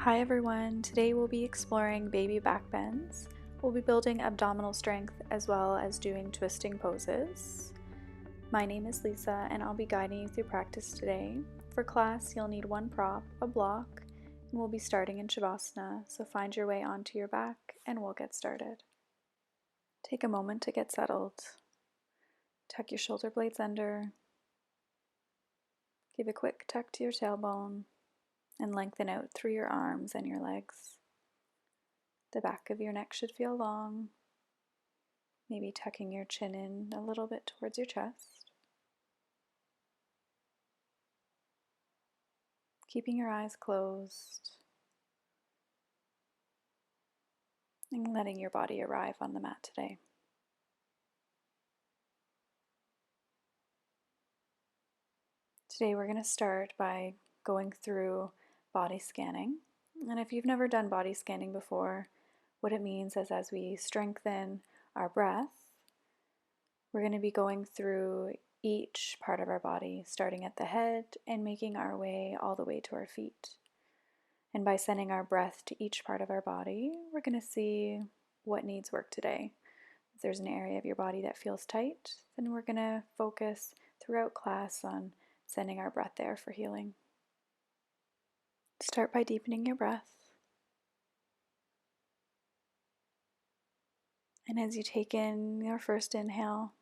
Hi everyone, today we'll be exploring baby back bends. We'll be building abdominal strength as well as doing twisting poses. My name is Lisa and I'll be guiding you through practice today. For class, you'll need one prop, a block, and we'll be starting in Shavasana, so find your way onto your back and we'll get started. Take a moment to get settled. Tuck your shoulder blades under. Give a quick tuck to your tailbone and lengthen out through your arms and your legs. The back of your neck should feel long, maybe tucking your chin in a little bit towards your chest. Keeping your eyes closed and letting your body arrive on the mat today. Today we're going to start by going through body scanning. And if you've never done body scanning before, what it means is as we strengthen our breath, we're going to be going through each part of our body, starting at the head and making our way all the way to our feet. And by sending our breath to each part of our body, we're going to see what needs work today. If there's an area of your body that feels tight, then we're going to focus throughout class on sending our breath there for healing. Start by deepening your breath. And as you take in your first inhale,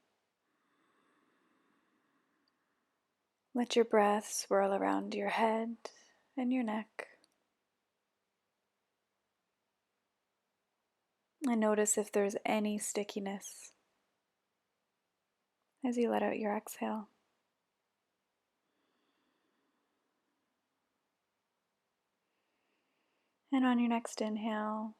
let your breath swirl around your head and your neck. And notice if there's any stickiness as you let out your exhale. And on your next inhale,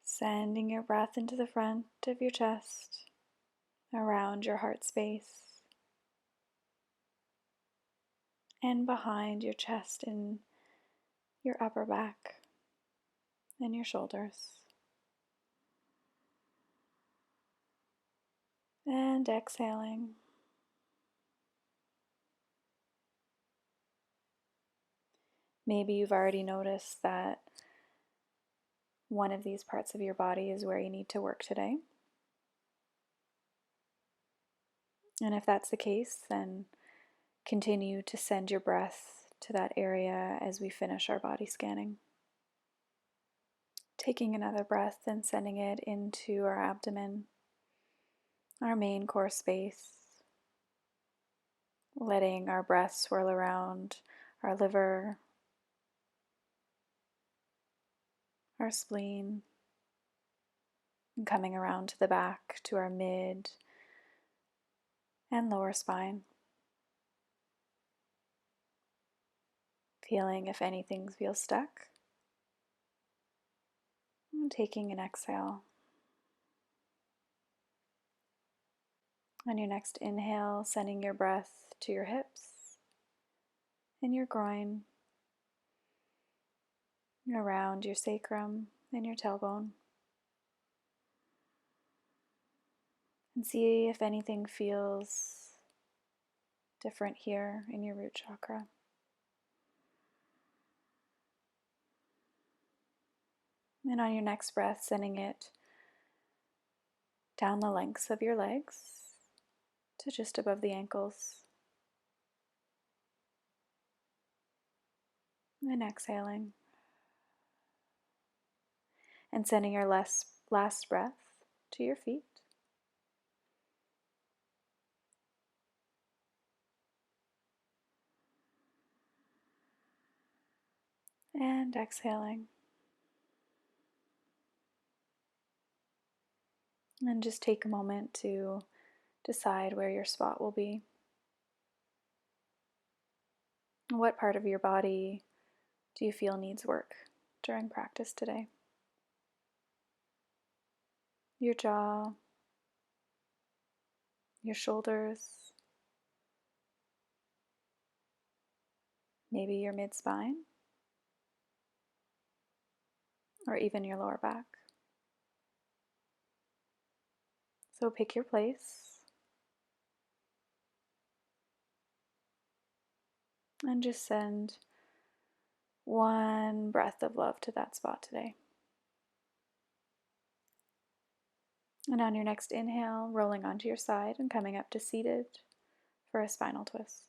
sending your breath into the front of your chest, around your heart space, and behind your chest in your upper back and your shoulders. And exhaling. Maybe you've already noticed that one of these parts of your body is where you need to work today. And if that's the case, then continue to send your breath to that area as we finish our body scanning. Taking another breath and sending it into our abdomen, our main core space. Letting our breath swirl around our liver, our spleen, and coming around to the back to our mid and lower spine. Feeling if anything feels stuck. And taking an exhale. On your next inhale, sending your breath to your hips and your groin, around your sacrum and your tailbone. And see if anything feels different here in your root chakra. And on your next breath, sending it down the lengths of your legs to just above the ankles. And exhaling. And sending your last breath to your feet. And exhaling. And just take a moment to decide where your spot will be. What part of your body do you feel needs work during practice today? Your jaw, your shoulders, maybe your mid-spine, or even your lower back. So pick your place. And just send one breath of love to that spot today. And on your next inhale, rolling onto your side and coming up to seated for a spinal twist.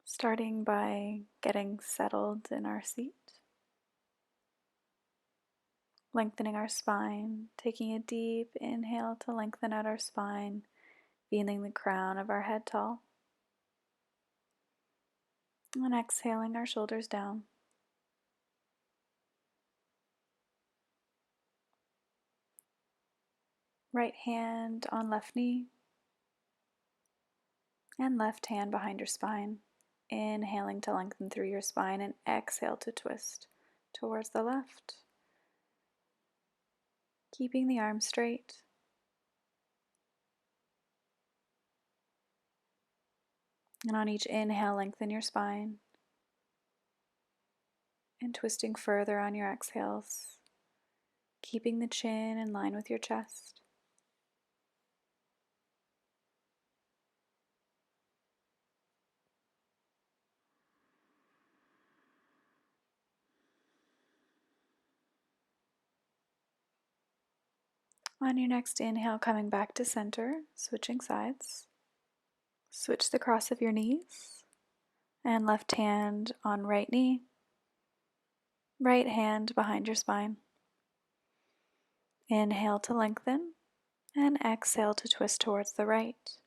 Starting by getting settled in our seat. Lengthening our spine, taking a deep inhale to lengthen out our spine, feeling the crown of our head tall. And exhaling our shoulders down. Right hand on left knee and left hand behind your spine. Inhaling to lengthen through your spine and exhale to twist towards the left. Keeping the arms straight. And on each inhale, lengthen your spine. And twisting further on your exhales. Keeping the chin in line with your chest. On your next inhale, coming back to center, switching sides. Switch the cross of your knees and left hand on right knee, right hand behind your spine. Inhale to lengthen and exhale to twist towards the right.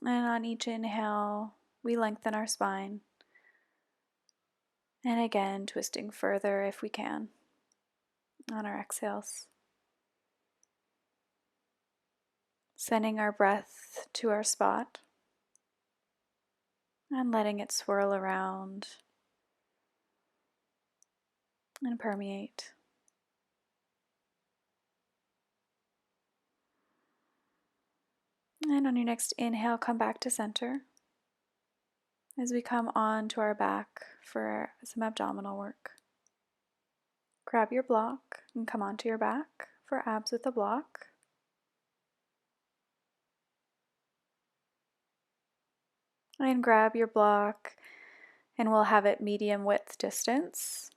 And on each inhale, we lengthen our spine. And again, twisting further if we can on our exhales. Sending our breath to our spot and letting it swirl around and permeate. And on your next inhale, come back to center as we come on to our back for some abdominal work. Grab your block and come onto your back for abs with a block. And grab your block and we'll have it medium width distance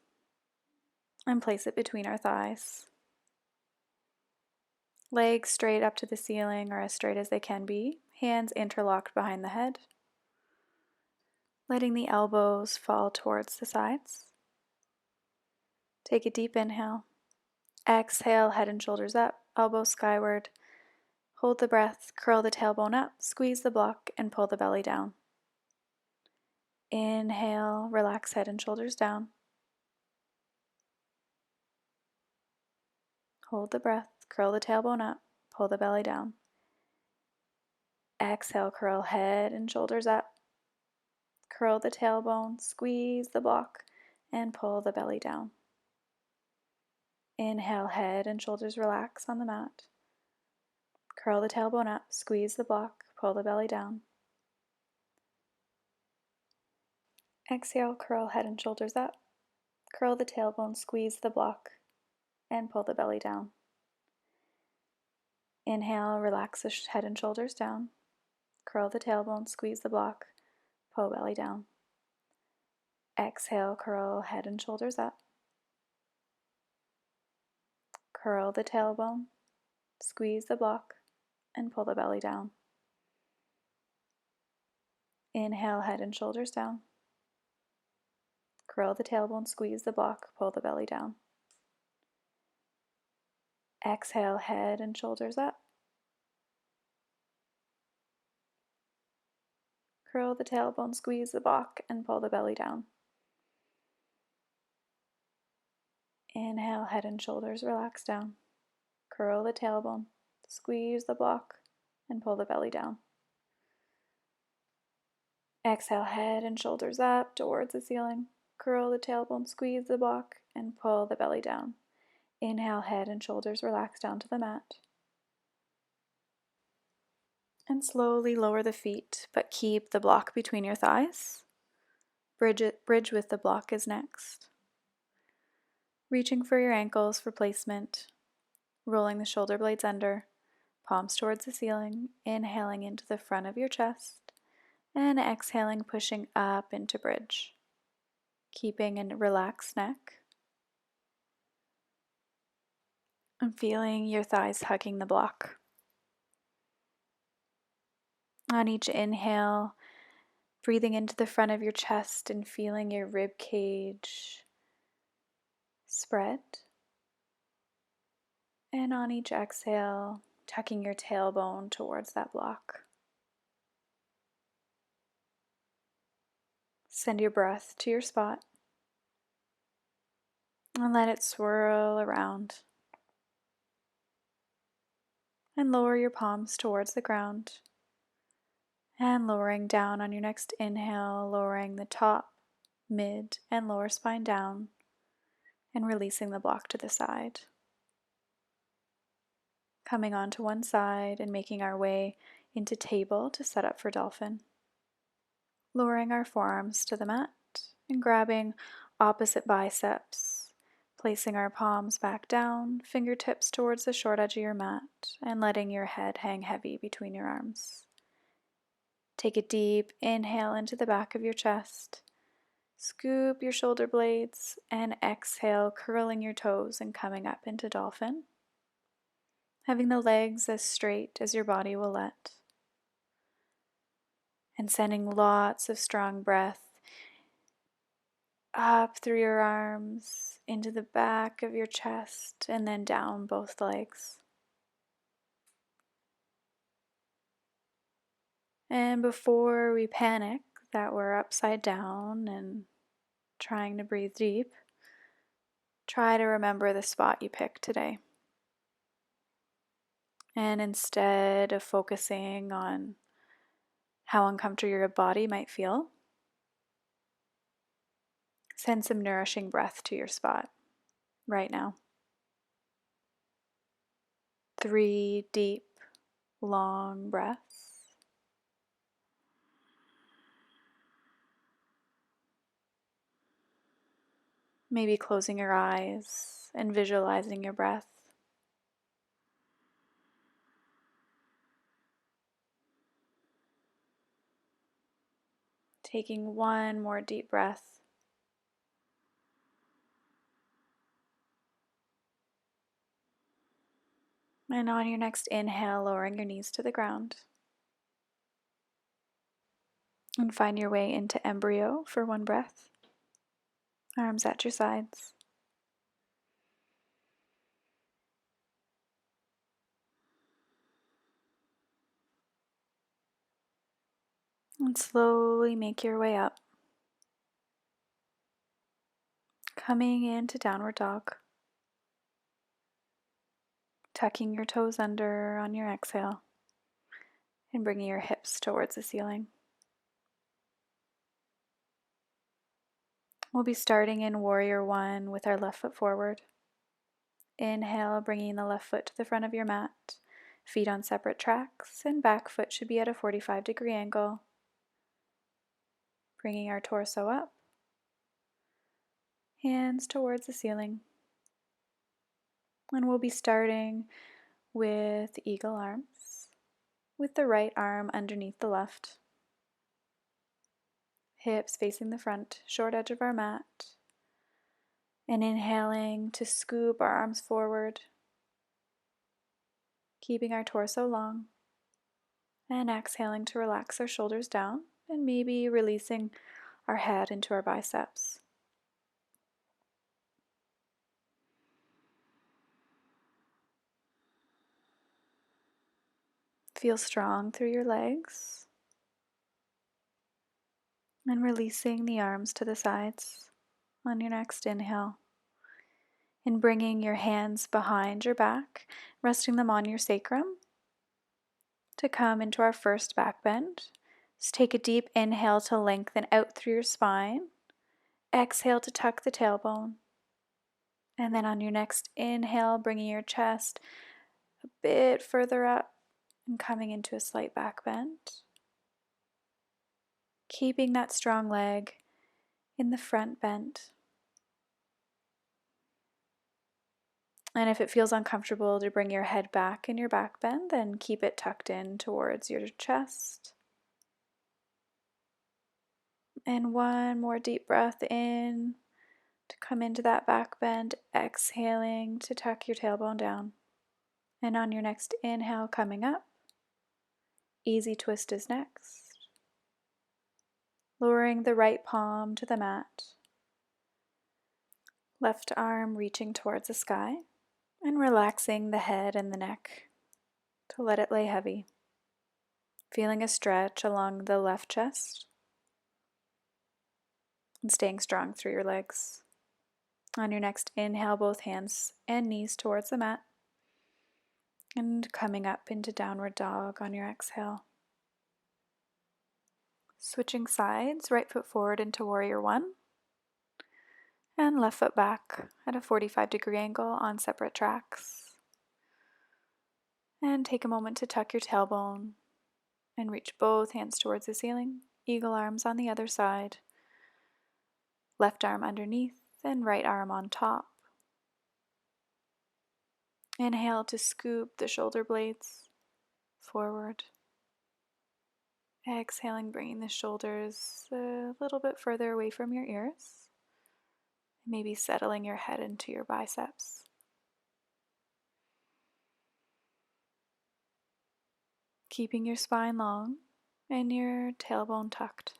and place it between our thighs. Legs straight up to the ceiling or as straight as they can be. Hands interlocked behind the head. Letting the elbows fall towards the sides. Take a deep inhale. Exhale, head and shoulders up, elbows skyward. Hold the breath, curl the tailbone up, squeeze the block, and pull the belly down. Inhale, relax head and shoulders down. Hold the breath, curl the tailbone up, pull the belly down. Exhale, curl head and shoulders up. Curl the tailbone, squeeze the block, and pull the belly down. Inhale, head and shoulders relax on the mat. Curl the tailbone up, squeeze the block, pull the belly down. Exhale, curl head and shoulders up. Curl the tailbone, squeeze the block, and pull the belly down. Inhale, relax the head and shoulders down. Curl the tailbone, squeeze the block, pull belly down. Exhale, curl head and shoulders up. Curl the tailbone, squeeze the block, and pull the belly down. Inhale, head and shoulders down. Curl the tailbone, squeeze the block, pull the belly down. Exhale, head and shoulders up. Curl the tailbone, squeeze the block, and pull the belly down. Inhale, head and shoulders relax down. Curl the tailbone, squeeze the block, and pull the belly down. Exhale, head and shoulders up towards the ceiling. Curl the tailbone, squeeze the block, and pull the belly down. Inhale, head and shoulders relax down to the mat. And slowly lower the feet, but keep the block between your thighs. Bridge with the block is next. Reaching for your ankles for placement. Rolling the shoulder blades under. palms towards the ceiling, inhaling into the front of your chest, and exhaling, pushing up into bridge, keeping a relaxed neck, and feeling your thighs hugging the block. On each inhale, breathing into the front of your chest and feeling your rib cage spread. And on each exhale, tucking your tailbone towards that block. Send your breath to your spot and let it swirl around. And lower your palms towards the ground. And lowering down on your next inhale, lowering the top, mid, and lower spine down, and releasing the block to the side. Coming onto one side and making our way into table to set up for dolphin. Lowering our forearms to the mat and grabbing opposite biceps, placing our palms back down, fingertips towards the short edge of your mat, and letting your head hang heavy between your arms. Take a deep inhale into the back of your chest. Scoop your shoulder blades and exhale, curling your toes and coming up into dolphin. Having the legs as straight as your body will let. And sending lots of strong breath up through your arms, into the back of your chest, and then down both legs. And before we panic that we're upside down and trying to breathe deep, try to remember the spot you picked today. And instead of focusing on how uncomfortable your body might feel, send some nourishing breath to your spot right now. 3 deep, long breaths. Maybe closing your eyes and visualizing your breath. Taking one more deep breath. And on your next inhale, lowering your knees to the ground. And find your way into embryo for 1 breath. Arms at your sides. And slowly make your way up. Coming into downward dog. Tucking your toes under on your exhale. And bringing your hips towards the ceiling. We'll be starting in Warrior 1 with our left foot forward. Inhale, bringing the left foot to the front of your mat. Feet on separate tracks, and back foot should be at a 45-degree angle. Bringing our torso up. Hands towards the ceiling. And we'll be starting with eagle arms, with the right arm underneath the left. Hips facing the front, short edge of our mat. And inhaling to scoop our arms forward, keeping our torso long. And exhaling to relax our shoulders down and maybe releasing our head into our biceps. Feel strong through your legs. And releasing the arms to the sides on your next inhale. And bringing your hands behind your back, resting them on your sacrum to come into our first back bend. Just take a deep inhale to lengthen out through your spine. Exhale to tuck the tailbone. And then on your next inhale, bringing your chest a bit further up and coming into a slight back bend. Keeping that strong leg in the front bend. And if it feels uncomfortable to bring your head back in your back bend, then keep it tucked in towards your chest. And one more deep breath in to come into that back bend, exhaling to tuck your tailbone down. And on your next inhale, coming up, easy twist is next. Lowering the right palm to the mat, left arm reaching towards the sky, and relaxing the head and the neck to let it lay heavy. Feeling a stretch along the left chest and staying strong through your legs. On your next inhale, both hands and knees towards the mat, and coming up into downward dog on your exhale. Switching sides, right foot forward into warrior one, and left foot back at a 45-degree angle on separate tracks. And take a moment to tuck your tailbone and reach both hands towards the ceiling. Eagle arms on the other side. Left arm underneath and right arm on top. Inhale to scoop the shoulder blades forward. Exhaling, bringing the shoulders a little bit further away from your ears. Maybe settling your head into your biceps. Keeping your spine long and your tailbone tucked.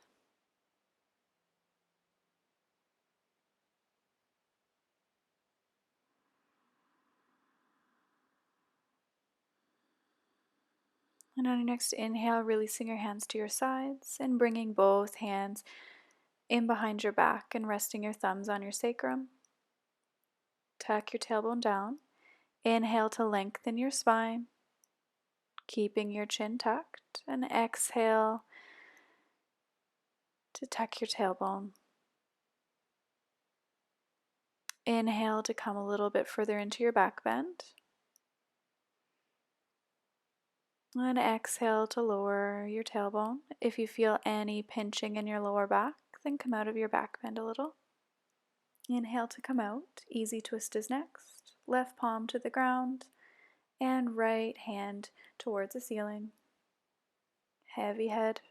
And on your next inhale, releasing your hands to your sides and bringing both hands in behind your back and resting your thumbs on your sacrum. Tuck your tailbone down. Inhale to lengthen your spine, keeping your chin tucked, and exhale to tuck your tailbone. Inhale to come a little bit further into your back bend. And exhale to lower your tailbone. If you feel any pinching in your lower back, then come out of your back bend a little. Inhale to come out. Easy twist is next. Left palm to the ground and right hand towards the ceiling. Heavy head.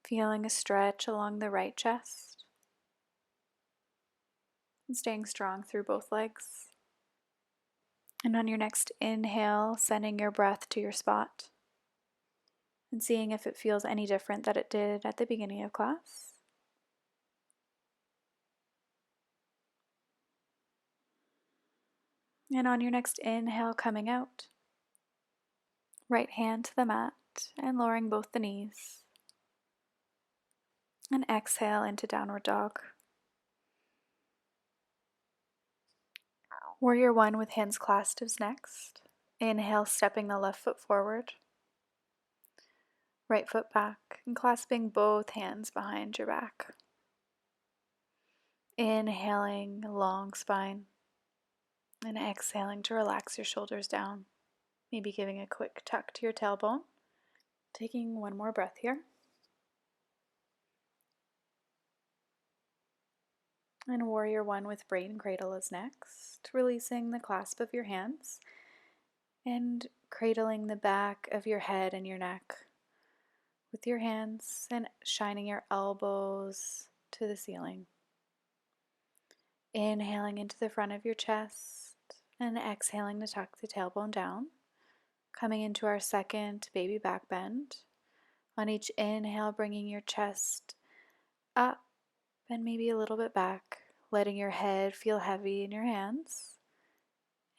Feeling a stretch along the right chest. And staying strong through both legs. And on your next inhale, sending your breath to your spot and seeing if it feels any different than it did at the beginning of class. And on your next inhale, coming out, right hand to the mat and lowering both the knees. And exhale into downward dog. Warrior one with hands clasped is next. Inhale, stepping the left foot forward. Right foot back and clasping both hands behind your back. Inhaling, long spine. And exhaling to relax your shoulders down. Maybe giving a quick tuck to your tailbone. Taking one more breath here. And warrior one with brain cradle is next. Releasing the clasp of your hands and cradling the back of your head and your neck with your hands and shining your elbows to the ceiling. Inhaling into the front of your chest and exhaling to tuck the tailbone down. Coming into our second baby back bend. On each inhale, bringing your chest up and maybe a little bit back, letting your head feel heavy in your hands,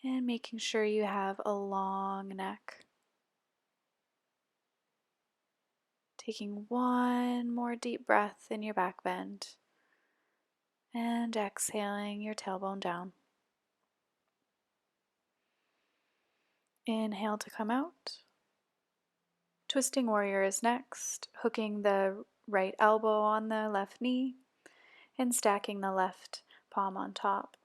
and making sure you have a long neck. Taking one more deep breath in your back bend, and exhaling your tailbone down. Inhale to come out. Twisting warrior is next, hooking the right elbow on the left knee and stacking the left palm on top.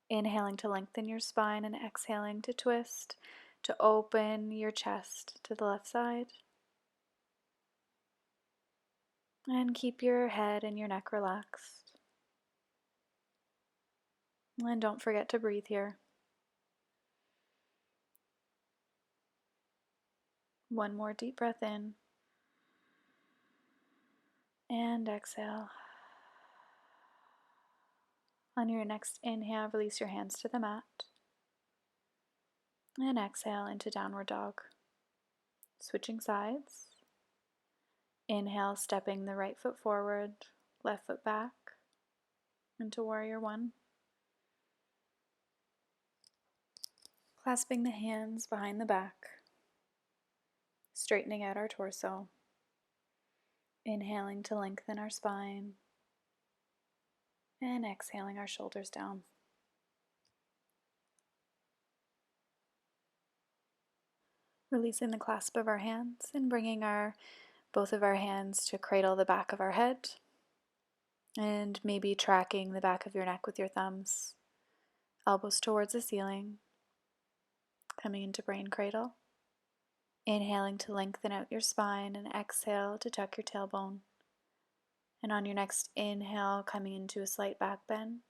Inhaling to lengthen your spine and exhaling to twist, to open your chest to the left side. And keep your head and your neck relaxed. And don't forget to breathe here. One more deep breath in. And exhale. On your next inhale, release your hands to the mat. And exhale into downward dog. Switching sides. Inhale, stepping the right foot forward, left foot back into warrior one. Clasping the hands behind the back. Straightening out our torso. Inhaling to lengthen our spine. And exhaling our shoulders down. Releasing the clasp of our hands and bringing both of our hands to cradle the back of our head. And maybe tracking the back of your neck with your thumbs. Elbows towards the ceiling. Coming into brain cradle. Inhaling to lengthen out your spine and exhale to tuck your tailbone. And on your next inhale, coming into a slight back bend.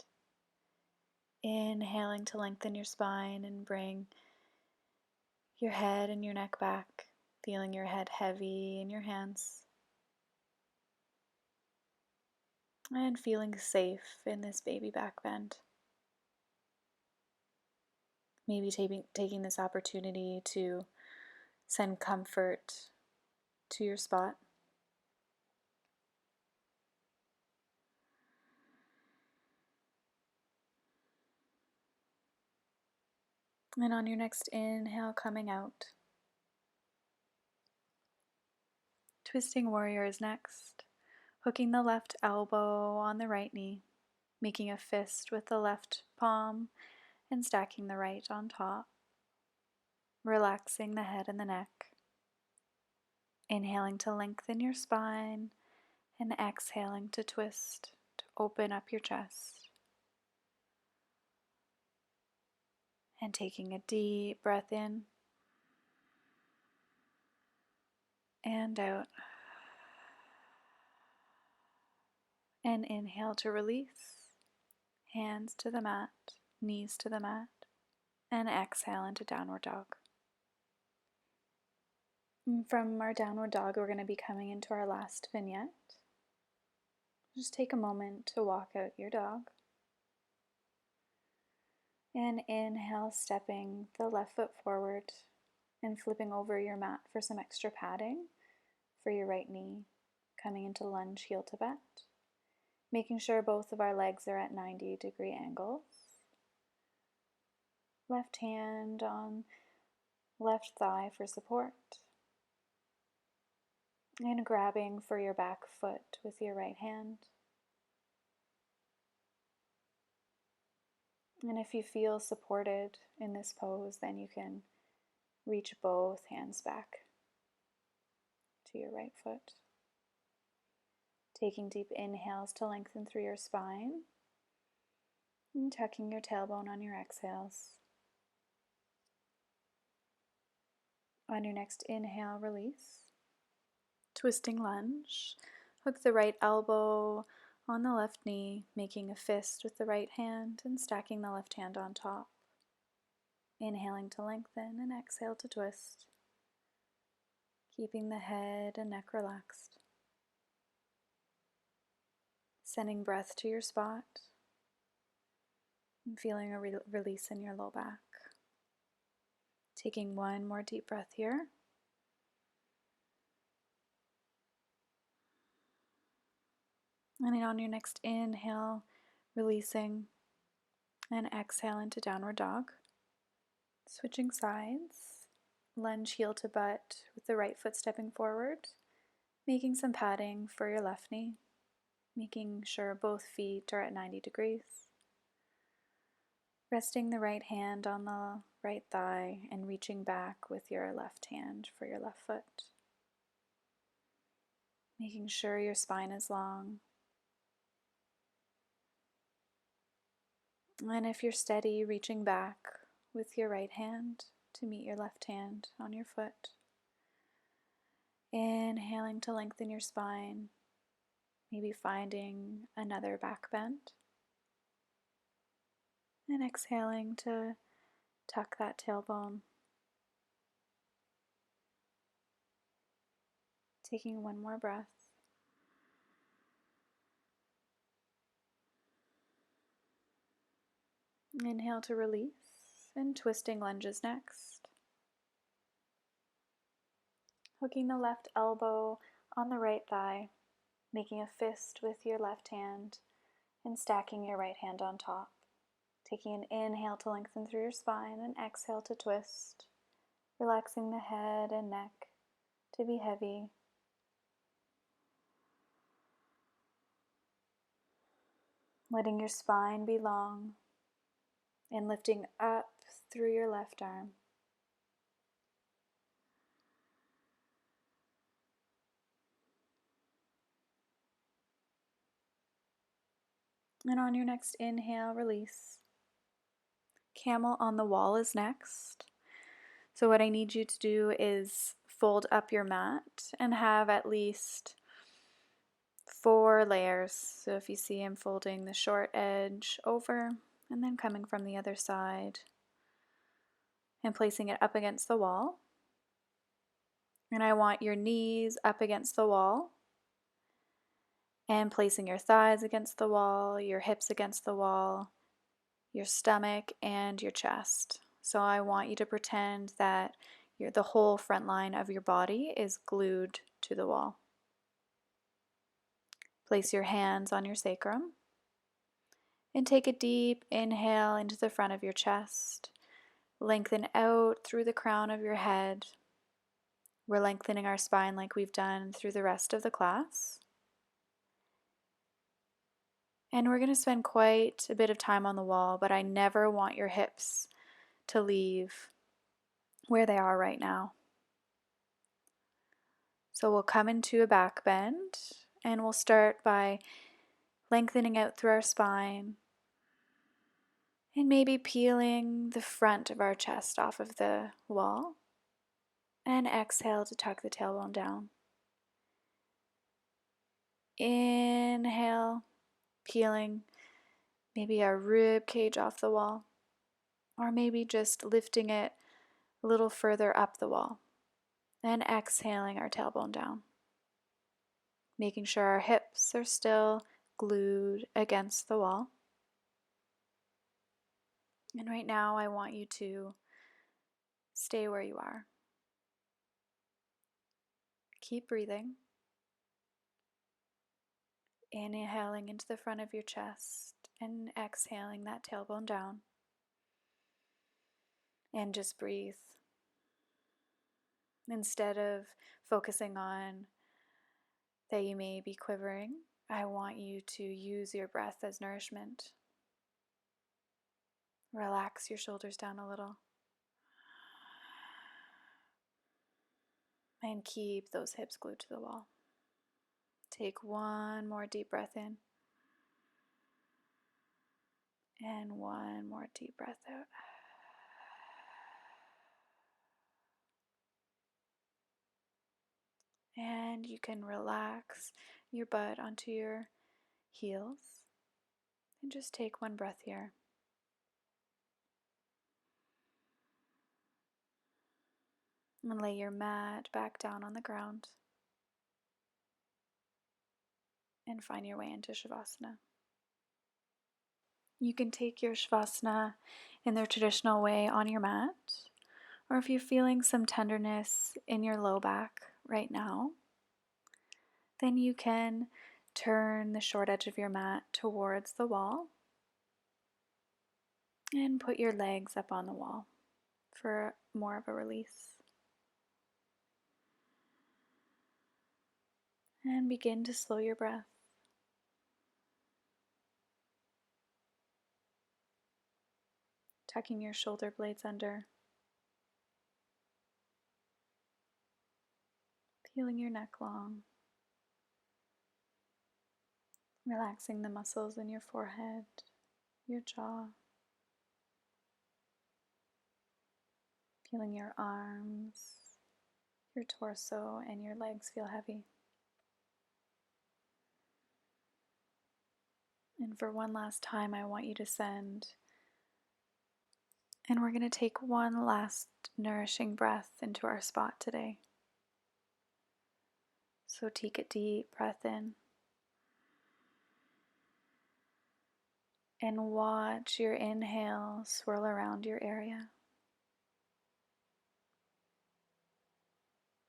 Inhaling to lengthen your spine and bring your head and your neck back, feeling your head heavy in your hands. And feeling safe in this baby back bend. Maybe taking this opportunity to send comfort to your spot. And on your next inhale, coming out. Twisting warrior is next. Hooking the left elbow on the right knee. Making a fist with the left palm and stacking the right on top. Relaxing the head and the neck. Inhaling to lengthen your spine and exhaling to twist, to open up your chest. And taking a deep breath in and out. And inhale to release. Hands to the mat, knees to the mat. And exhale into downward dog. And from our downward dog, we're going to be coming into our last vignette. Just take a moment to walk out your dog. And inhale, stepping the left foot forward and flipping over your mat for some extra padding for your right knee. Coming into lunge, heel to butt. Making sure both of our legs are at 90-degree angles. Left hand on left thigh for support. And grabbing for your back foot with your right hand. And if you feel supported in this pose, then you can reach both hands back to your right foot. Taking deep inhales to lengthen through your spine. And tucking your tailbone on your exhales. On your next inhale, release. Twisting lunge. Hook the right elbow on the left knee, making a fist with the right hand and stacking the left hand on top. Inhaling to lengthen and exhale to twist. Keeping the head and neck relaxed. Sending breath to your spot. And feeling a release in your low back. Taking one more deep breath here. And then on your next inhale, releasing and exhale into downward dog. Switching sides. Lunge heel to butt with the right foot stepping forward. Making some padding for your left knee. Making sure both feet are at 90 degrees. Resting the right hand on the right thigh and reaching back with your left hand for your left foot. Making sure your spine is long. And if you're steady, reaching back with your right hand to meet your left hand on your foot. Inhaling to lengthen your spine, maybe finding another back bend. And exhaling to tuck that tailbone. Taking one more breath. Inhale to release, and twisting lunges next. Hooking the left elbow on the right thigh, making a fist with your left hand, and stacking your right hand on top. Taking an inhale to lengthen through your spine, and exhale to twist, relaxing the head and neck to be heavy. Letting your spine be long, and lifting up through your left arm. And on your next inhale, release. Camel on the wall is next. So what I need you to do is fold up your mat and have at least 4 layers. So if you see, I'm folding the short edge over and then coming from the other side and placing it up against the wall. And I want your knees up against the wall and placing your thighs against the wall, your hips against the wall, your stomach and your chest. So I want you to pretend that the whole front line of your body is glued to the wall. Place your hands on your sacrum and take a deep inhale into the front of your chest. Lengthen out through the crown of your head. We're lengthening our spine like we've done through the rest of the class. And we're going to spend quite a bit of time on the wall, but I never want your hips to leave where they are right now. So we'll come into a back bend, and we'll start by lengthening out through our spine and maybe peeling the front of our chest off of the wall. And exhale to tuck the tailbone down. Inhale, peeling maybe our rib cage off the wall, or maybe just lifting it a little further up the wall. And exhaling our tailbone down, making sure our hips are still glued against the wall. And right now I want you to stay where you are. Keep breathing. Inhaling into the front of your chest and exhaling that tailbone down. And just breathe. Instead of focusing on that you may be quivering, I want you to use your breath as nourishment. Relax your shoulders down a little. And keep those hips glued to the wall. Take one more deep breath in. And one more deep breath out. And you can relax your butt onto your heels. And just take one breath here. And lay your mat back down on the ground. And find your way into Shavasana. You can take your Shavasana in their traditional way on your mat, or if you're feeling some tenderness in your low back right now, then you can turn the short edge of your mat towards the wall and put your legs up on the wall for more of a release. And begin to slow your breath. Tucking your shoulder blades under. Feeling your neck long. Relaxing the muscles in your forehead, your jaw. Feeling your arms, your torso, and your legs feel heavy. And for one last time, I want you to send And we're going to take one last nourishing breath into our spot today. So take a deep breath in and watch your inhale swirl around your area.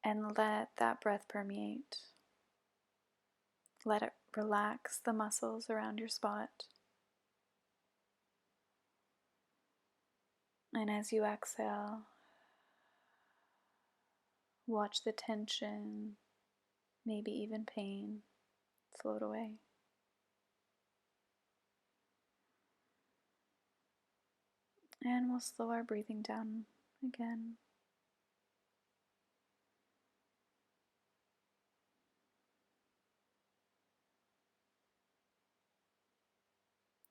And let that breath permeate. Let it relax the muscles around your spot. And as you exhale, watch the tension, maybe even pain, float away. And we'll slow our breathing down again.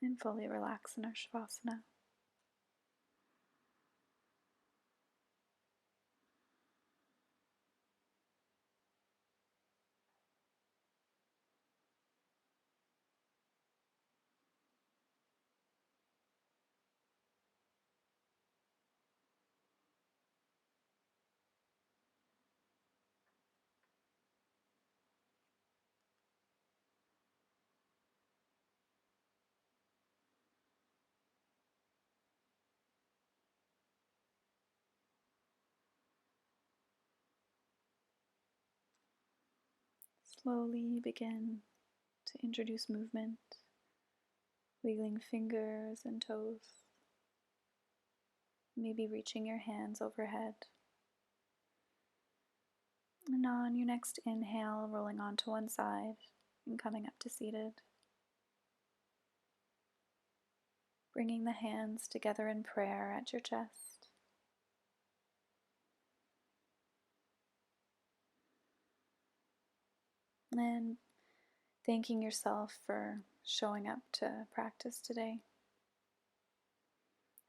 And fully relax in our Shavasana. Slowly begin to introduce movement, wiggling fingers and toes, maybe reaching your hands overhead. And on your next inhale, rolling onto one side and coming up to seated. Bringing the hands together in prayer at your chest. And thanking yourself for showing up to practice today.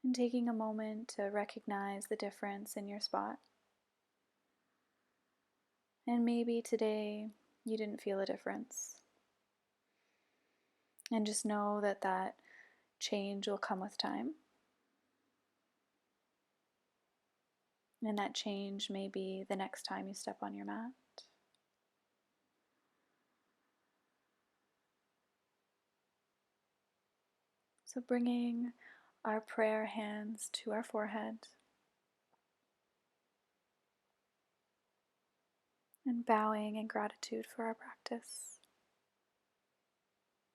And taking a moment to recognize the difference in your spot. And maybe today you didn't feel a difference. And just know that that change will come with time. And that change may be the next time you step on your mat. So bringing our prayer hands to our forehead and bowing in gratitude for our practice.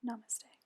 Namaste.